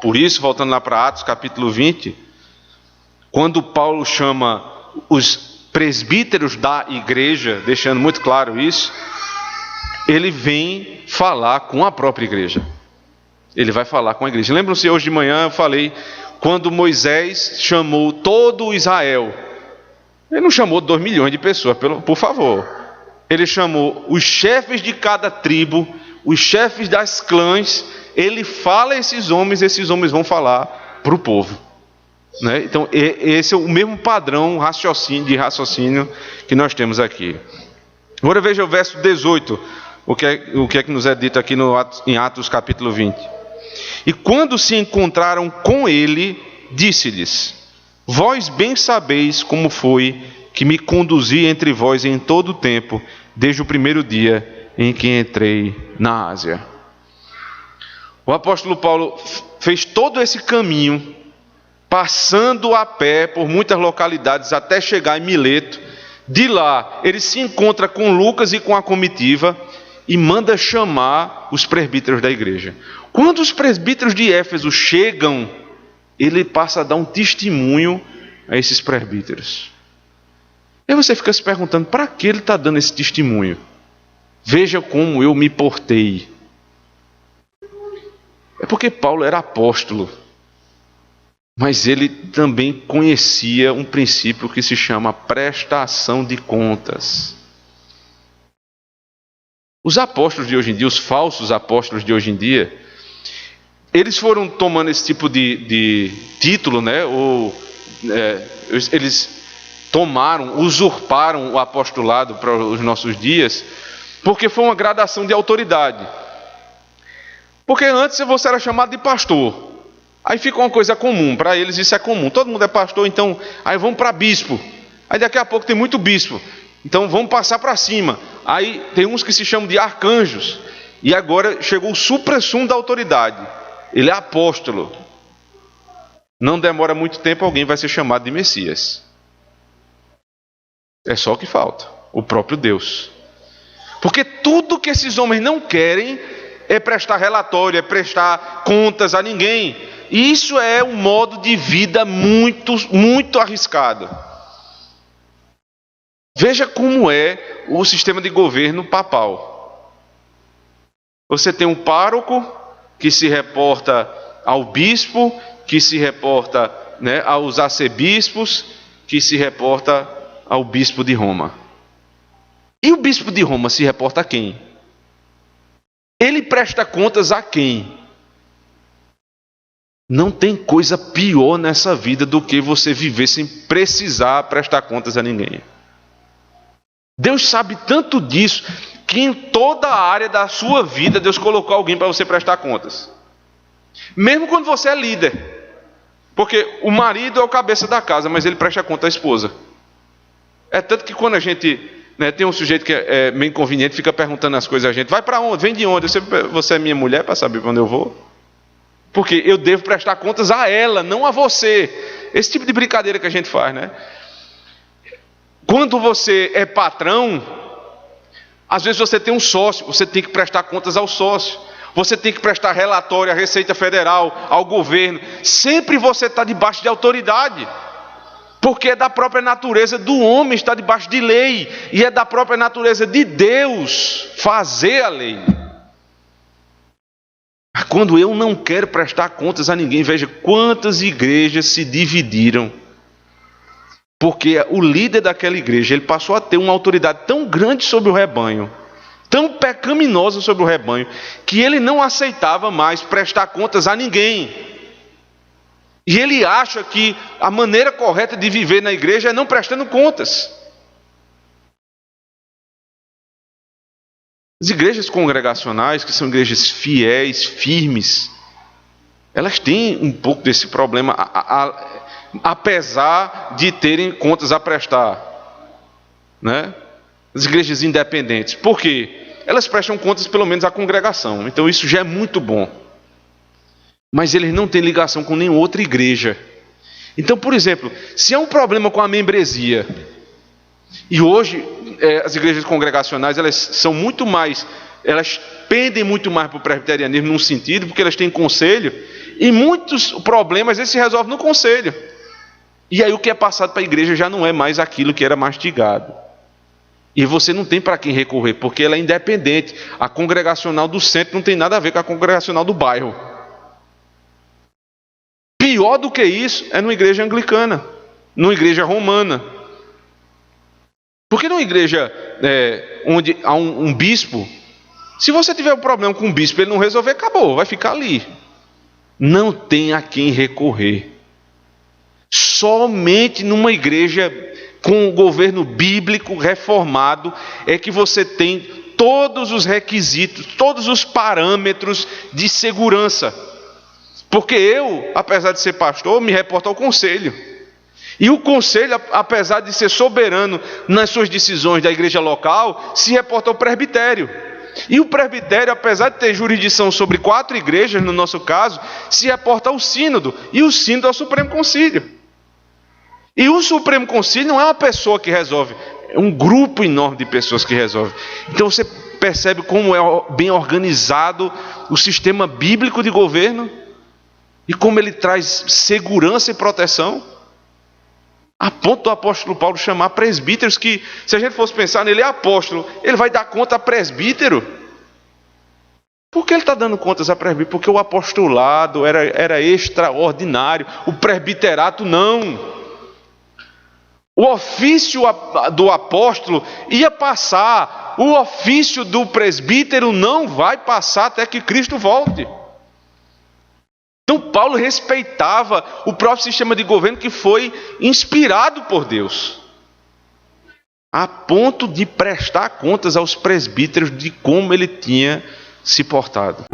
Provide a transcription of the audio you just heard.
Por isso, voltando lá para Atos capítulo 20, quando Paulo chama os presbíteros da igreja, deixando muito claro isso, ele vem falar com a própria igreja. Ele vai falar com a igreja. Lembram-se, hoje de manhã eu falei, quando Moisés chamou todo o Israel, ele não chamou 2 milhões de pessoas, por favor. Ele chamou os chefes de cada tribo, os chefes das clãs. Ele fala a esses homens vão falar para o povo. Né? Então, esse é o mesmo padrão de raciocínio que nós temos aqui. Agora veja o verso 18, o que é que nos é dito aqui em Atos capítulo 20. E quando se encontraram com ele, disse-lhes: vós bem sabeis como foi que me conduzi entre vós em todo o tempo, desde o primeiro dia em que entrei na Ásia. O apóstolo Paulo fez todo esse caminho, passando a pé por muitas localidades até chegar em Mileto. De lá, ele se encontra com Lucas e com a comitiva e manda chamar os presbíteros da igreja. Quando os presbíteros de Éfeso chegam, ele passa a dar um testemunho a esses presbíteros. E aí você fica se perguntando, para que ele está dando esse testemunho? Veja como eu me portei. É porque Paulo era apóstolo, mas ele também conhecia um princípio que se chama prestação de contas. Os apóstolos de hoje em dia, os falsos apóstolos de hoje em dia, eles foram tomando esse tipo de título, né? Eles usurparam o apostolado para os nossos dias, porque foi uma gradação de autoridade. Porque antes você era chamado de pastor. Aí fica uma coisa comum, para eles isso é comum. Todo mundo é pastor, então aí vamos para bispo. Aí daqui a pouco tem muito bispo. Então vamos passar para cima. Aí tem uns que se chamam de arcanjos. E agora chegou o suprassumo da autoridade. Ele é apóstolo. Não demora muito tempo, alguém vai ser chamado de Messias. É só o que falta, o próprio Deus. Porque tudo que esses homens não querem é prestar relatório, é prestar contas a ninguém. E isso é um modo de vida muito, muito arriscado. Veja como é o sistema de governo papal. Você tem um pároco que se reporta ao bispo, que se reporta, né, aos arcebispos, que se reporta ao bispo de Roma. E o bispo de Roma se reporta a quem? Ele presta contas a quem? Não tem coisa pior nessa vida do que você viver sem precisar prestar contas a ninguém. Deus sabe tanto disso, que em toda a área da sua vida, Deus colocou alguém para você prestar contas. Mesmo quando você é líder. Porque o marido é o cabeça da casa, mas ele presta conta à esposa. É tanto que quando a gente, né, tem um sujeito que é meio inconveniente, fica perguntando as coisas a gente, vai para onde? Vem de onde? Você é minha mulher para saber para onde eu vou? Porque eu devo prestar contas a ela, não a você. Esse tipo de brincadeira que a gente faz, né? Quando você é patrão, às vezes você tem um sócio, você tem que prestar contas ao sócio. Você tem que prestar relatório à Receita Federal, ao governo. Sempre você está debaixo de autoridade. Porque é da própria natureza do homem estar debaixo de lei. E é da própria natureza de Deus fazer a lei. Quando eu não quero prestar contas a ninguém, veja quantas igrejas se dividiram. Porque o líder daquela igreja, ele passou a ter uma autoridade tão grande sobre o rebanho, tão pecaminosa sobre o rebanho, que ele não aceitava mais prestar contas a ninguém. E ele acha que a maneira correta de viver na igreja é não prestando contas. As igrejas congregacionais, que são igrejas fiéis, firmes, elas têm um pouco desse problema, apesar de terem contas a prestar, né? As igrejas independentes. Por quê? Elas prestam contas pelo menos à congregação, então isso já é muito bom. Mas eles não têm ligação com nenhuma outra igreja. Então, por exemplo, se há um problema com a membresia, e hoje as igrejas congregacionais, elas são muito mais, elas pendem muito mais para o presbiterianismo num sentido, porque elas têm conselho, e muitos problemas eles se resolvem no conselho. E aí o que é passado para a igreja já não é mais aquilo que era mastigado. E você não tem para quem recorrer, porque ela é independente. A congregacional do centro não tem nada a ver com a congregacional do bairro. Pior do que isso é numa igreja anglicana, numa igreja romana. Porque numa igreja onde há um bispo, se você tiver um problema com o bispo e ele não resolver, acabou, vai ficar ali. Não tem a quem recorrer. Somente numa igreja com o governo bíblico reformado é que você tem todos os requisitos, todos os parâmetros de segurança. Porque eu, apesar de ser pastor, me reporto ao conselho. E o conselho, apesar de ser soberano nas suas decisões da igreja local, se reporta ao presbitério. E o presbitério, apesar de ter jurisdição sobre 4 igrejas, no nosso caso, se reporta ao sínodo. E o sínodo é o Supremo Concílio. E o Supremo Concílio não é uma pessoa que resolve, é um grupo enorme de pessoas que resolve. Então você percebe como é bem organizado o sistema bíblico de governo e como ele traz segurança e proteção, a ponto do apóstolo Paulo chamar presbíteros que, se a gente fosse pensar nele, é apóstolo, ele vai dar conta a presbítero. Por que ele está dando contas a presbítero? Porque o apostolado era extraordinário, o presbiterato não. O ofício do apóstolo ia passar, o ofício do presbítero não vai passar até que Cristo volte. Então Paulo respeitava o próprio sistema de governo que foi inspirado por Deus, a ponto de prestar contas aos presbíteros de como ele tinha se portado.